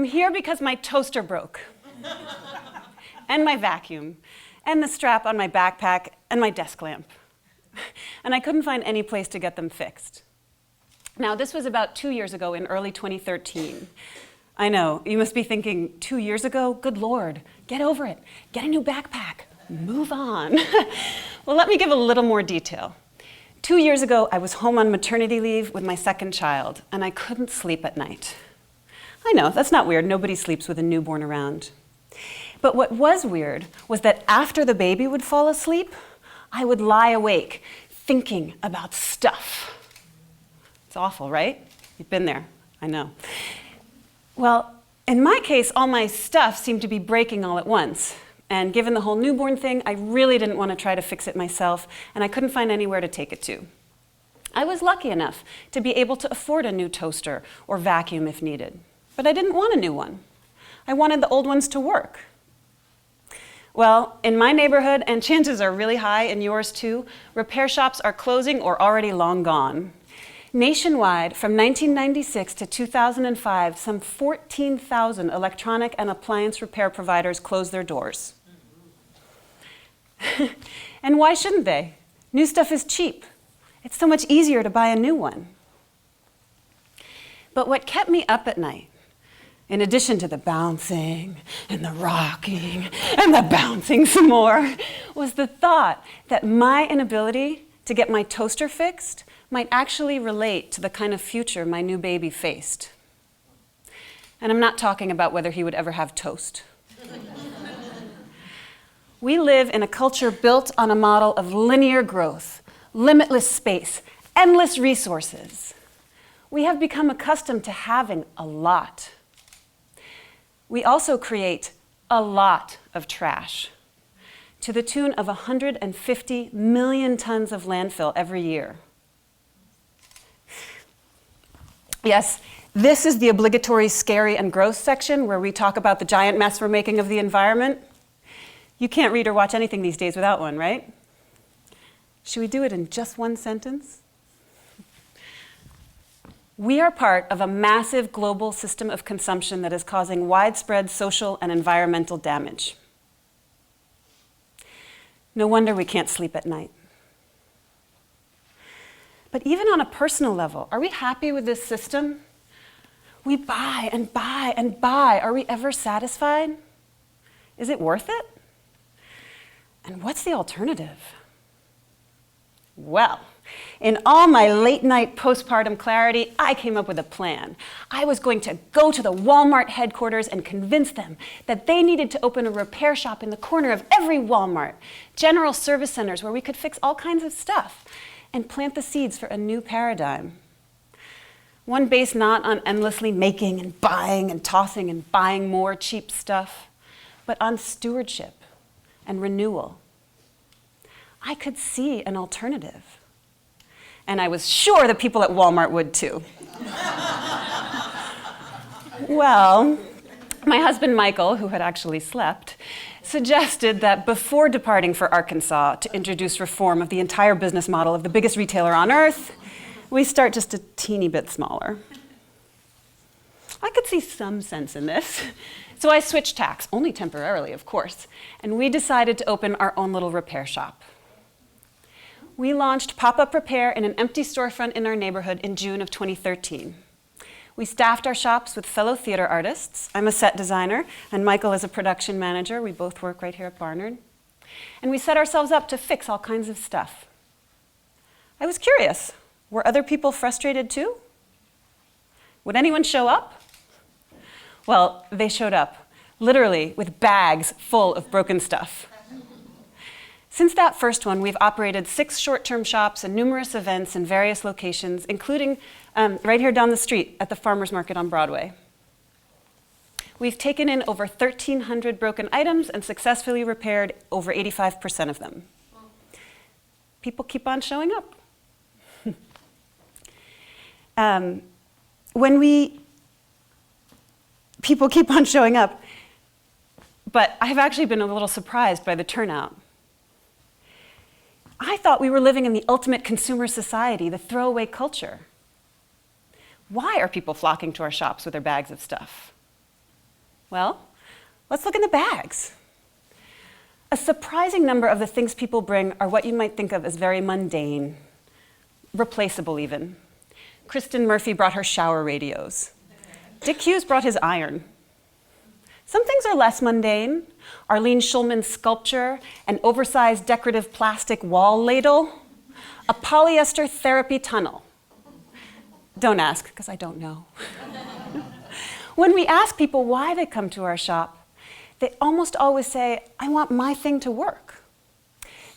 here because my toaster broke, and my vacuum, and the strap on my backpack, and my desk lamp. And I couldn't find any place to get them fixed. Now, this was about 2 years ago in early 2013. I know, you must be thinking, 2 years ago? Good Lord, get over it. Get a new backpack. Move on. Well, let me give a little more detail. 2 years ago, I was home on maternity leave with my second child, and I couldn't sleep at night. I know, that's not weird. Nobody sleeps with a newborn around. But what was weird was that after the baby would fall asleep, I would lie awake thinking about stuff. It's awful, right? You've been there, I know. Well, in my case, all my stuff seemed to be breaking all at once. And given the whole newborn thing, I really didn't want to try to fix it myself, and I couldn't find anywhere to take it to. I was lucky enough to be able to afford a new toaster or vacuum if needed, but I didn't want a new one. I wanted the old ones to work. Well, in my neighborhood, and chances are really high in yours too, repair shops are closing or already long gone. Nationwide, from 1996 to 2005, some 14,000 electronic and appliance repair providers closed their doors. And why shouldn't they? New stuff is cheap. It's so much easier to buy a new one. But what kept me up at night, in addition to the bouncing and the rocking and the bouncing some more, was the thought that my inability to get my toaster fixed might actually relate to the kind of future my new baby faced. And I'm not talking about whether he would ever have toast. We live in a culture built on a model of linear growth, limitless space, endless resources. We have become accustomed to having a lot. We also create a lot of trash, to the tune of 150 million tons of landfill every year. Yes, this is the obligatory scary and gross section where we talk about the giant mess we're making of the environment. You can't read or watch anything these days without one, right? Should we do it in just one sentence? We are part of a massive global system of consumption that is causing widespread social and environmental damage. No wonder we can't sleep at night. But even on a personal level, are we happy with this system? We buy and buy and buy. Are we ever satisfied? Is it worth it? And what's the alternative? Well, in all my late night postpartum clarity, I came up with a plan. I was going to go to the Walmart headquarters and convince them that they needed to open a repair shop in the corner of every Walmart, general service centers where we could fix all kinds of stuff, and plant the seeds for a new paradigm. One based not on endlessly making and tossing and buying more cheap stuff, but on stewardship and renewal. I could see an alternative. And I was sure the people at Walmart would too. Well, my husband Michael, who had actually slept, suggested that before departing for Arkansas to introduce reform of the entire business model of the biggest retailer on earth, we start just a teeny bit smaller. I could see some sense in this. So I switched tacks, only temporarily, of course, and we decided to open our own little repair shop. We launched PopUp Repair in an empty storefront in our neighborhood in June of 2013. We staffed our shops with fellow theater artists. I'm a set designer, and Michael is a production manager. We both work right here at Barnard. And we set ourselves up to fix all kinds of stuff. I was curious, were other people frustrated too? Would anyone show up? Well, they showed up, literally with bags full of broken stuff. Since that first one, we've operated 6 short-term shops and numerous events in various locations, including right here down the street at the Farmers Market on Broadway. We've taken in over 1,300 broken items and successfully repaired over 85% of them. People keep on showing up. People keep on showing up, but I've actually been a little surprised by the turnout. I thought we were living in the ultimate consumer society, the throwaway culture. Why are people flocking to our shops with their bags of stuff? Well, let's look in the bags. A surprising number of the things people bring are what you might think of as very mundane, replaceable even. Kristen Murphy brought her shower radios. Dick Hewes brought his iron. Some things are less mundane. Arlene Schulman's sculpture, an oversized decorative plastic wall ladle, a polyester therapy tunnel. Don't ask, because I don't know. When we ask people why they come to our shop, they almost always say, I want my thing to work.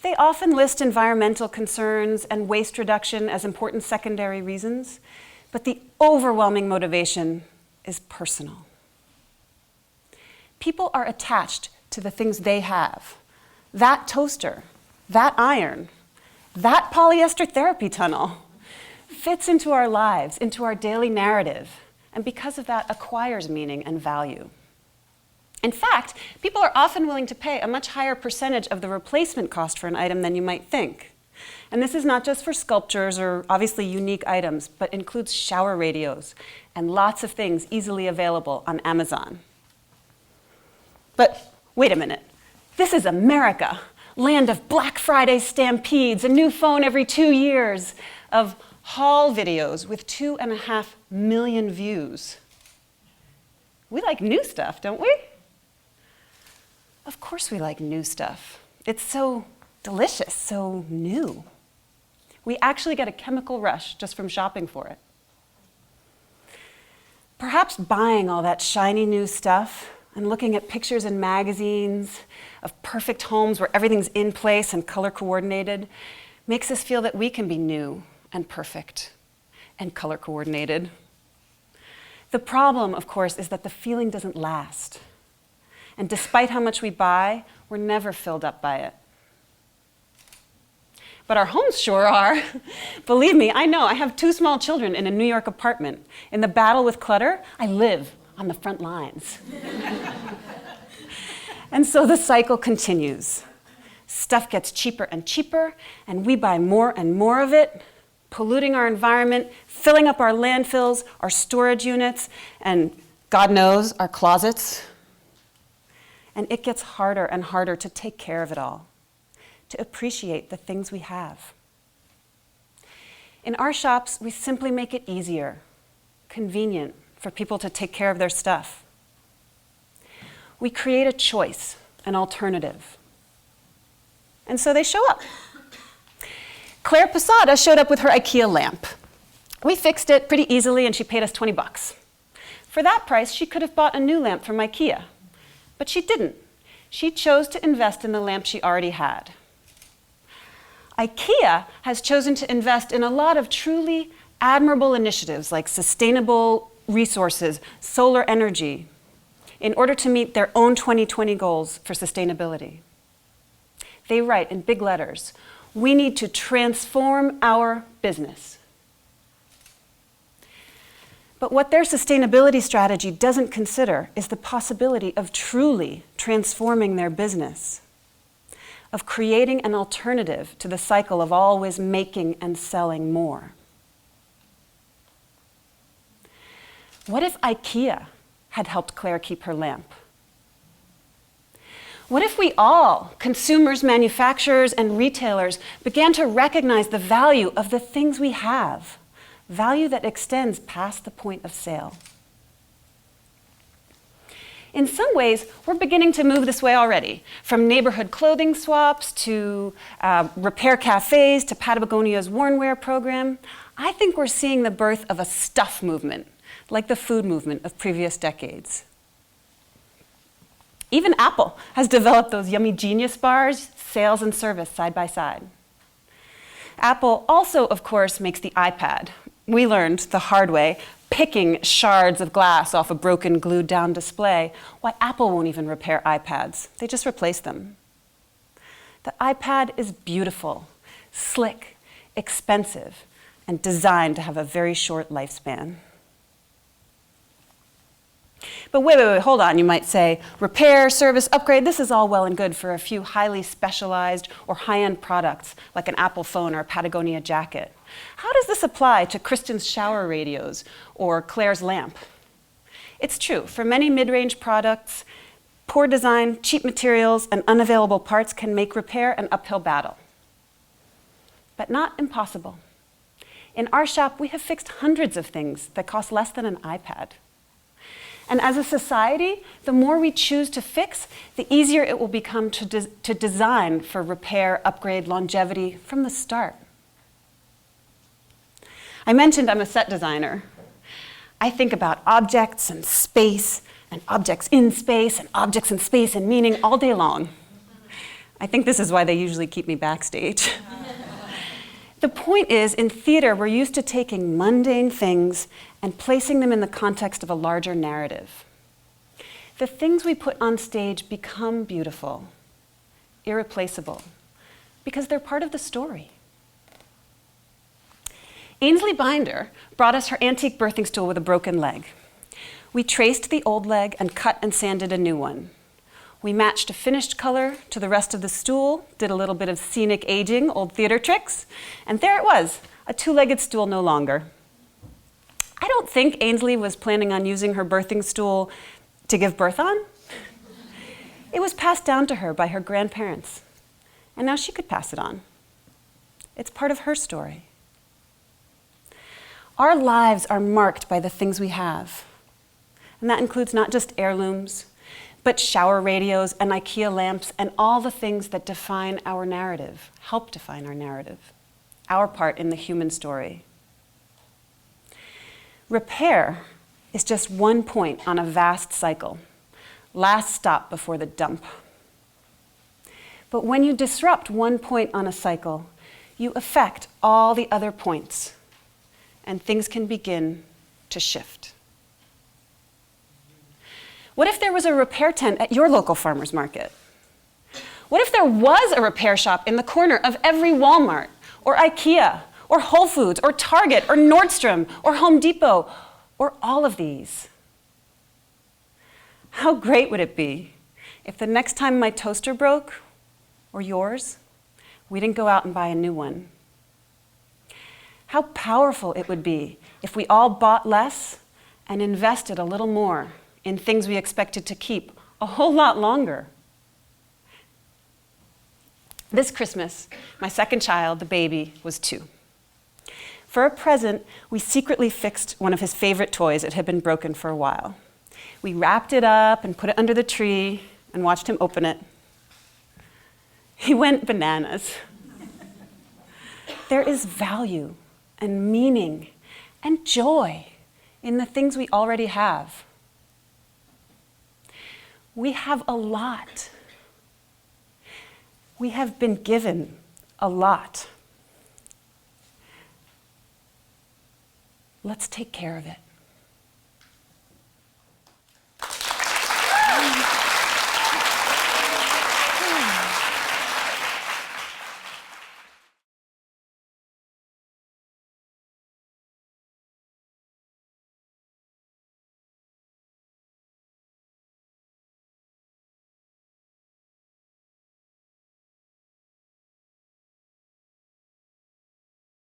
They often list environmental concerns and waste reduction as important secondary reasons, but the overwhelming motivation is personal. People are attached to the things they have. That toaster, that iron, that polyester therapy tunnel fits into our lives, into our daily narrative, and because of that acquires meaning and value. In fact, people are often willing to pay a much higher percentage of the replacement cost for an item than you might think. And this is not just for sculptures or obviously unique items, but includes shower radios and lots of things easily available on Amazon. But wait a minute, this is America, land of Black Friday stampedes, a new phone every 2 years, of haul videos with 2.5 million views. We like new stuff, don't we? Of course we like new stuff. It's so delicious, so new. We actually get a chemical rush just from shopping for it. Perhaps buying all that shiny new stuff and looking at pictures in magazines of perfect homes where everything's in place and color coordinated makes us feel that we can be new and perfect and color coordinated. The problem, of course, is that the feeling doesn't last. And despite how much we buy, we're never filled up by it. But our homes sure are. Believe me, I know. I have 2 small children in a New York apartment. In the battle with clutter, I live on the front lines. And so the cycle continues. Stuff gets cheaper and cheaper, and we buy more and more of it, polluting our environment, filling up our landfills, our storage units, and God knows, our closets. And it gets harder and harder to take care of it all, to appreciate the things we have. In our shops, we simply make it easier, convenient for people to take care of their stuff. We create a choice, an alternative. And so they show up. Claire Posada showed up with her IKEA lamp. We fixed it pretty easily and she paid us $20. For that price, she could have bought a new lamp from IKEA, but she didn't. She chose to invest in the lamp she already had. IKEA has chosen to invest in a lot of truly admirable initiatives like sustainable resources, solar energy, in order to meet their own 2020 goals for sustainability. They write in big letters, we need to transform our business. But what their sustainability strategy doesn't consider is the possibility of truly transforming their business, of creating an alternative to the cycle of always making and selling more. What if IKEA had helped Claire keep her lamp? What if we all, consumers, manufacturers, and retailers, began to recognize the value of the things we have, value that extends past the point of sale? In some ways, we're beginning to move this way already, from neighborhood clothing swaps to repair cafes to Patagonia's Wornwear program. I think we're seeing the birth of a stuff movement, like the food movement of previous decades. Even Apple has developed those yummy Genius bars, sales and service side by side. Apple also, of course, makes the iPad. We learned the hard way, picking shards of glass off a broken glued down display, why Apple won't even repair iPads. They just replace them. The iPad is beautiful, slick, expensive, and designed to have a very short lifespan. But wait, hold on, you might say. Repair, service, upgrade, this is all well and good for a few highly specialized or high-end products like an Apple phone or a Patagonia jacket. How does this apply to Kristen's shower radios or Claire's lamp? It's true, for many mid-range products, poor design, cheap materials, and unavailable parts can make repair an uphill battle. But not impossible. In our shop, we have fixed hundreds of things that cost less than an iPad. And as a society, the more we choose to fix, the easier it will become to design for repair, upgrade, longevity from the start. I mentioned I'm a set designer. I think about objects and space, and objects in space, and objects in space and meaning all day long. I think this is why they usually keep me backstage. The point is, in theater, we're used to taking mundane things and placing them in the context of a larger narrative. The things we put on stage become beautiful, irreplaceable, because they're part of the story. Ainsley Binder brought us her antique birthing stool with a broken leg. We traced the old leg and cut and sanded a new one. We matched a finished color to the rest of the stool, did a little bit of scenic aging, old theater tricks, and there it was, a two-legged stool no longer. I don't think Ainsley was planning on using her birthing stool to give birth on. It was passed down to her by her grandparents, and now she could pass it on. It's part of her story. Our lives are marked by the things we have, and that includes not just heirlooms, but shower radios and IKEA lamps and all the things that define our narrative, help define our narrative, our part in the human story. Repair is just one point on a vast cycle, last stop before the dump. But when you disrupt one point on a cycle, you affect all the other points, and things can begin to shift. What if there was a repair tent at your local farmer's market? What if there was a repair shop in the corner of every Walmart, or IKEA, or Whole Foods, or Target, or Nordstrom, or Home Depot, or all of these? How great would it be if the next time my toaster broke, or yours, we didn't go out and buy a new one? How powerful it would be if we all bought less and invested a little more in things we expected to keep a whole lot longer. This Christmas, my second child, the baby, was 2. For a present, we secretly fixed one of his favorite toys. It had been broken for a while. We wrapped it up and put it under the tree and watched him open it. He went bananas. There is value and meaning and joy in the things we already have. We have a lot. We have been given a lot. Let's take care of it.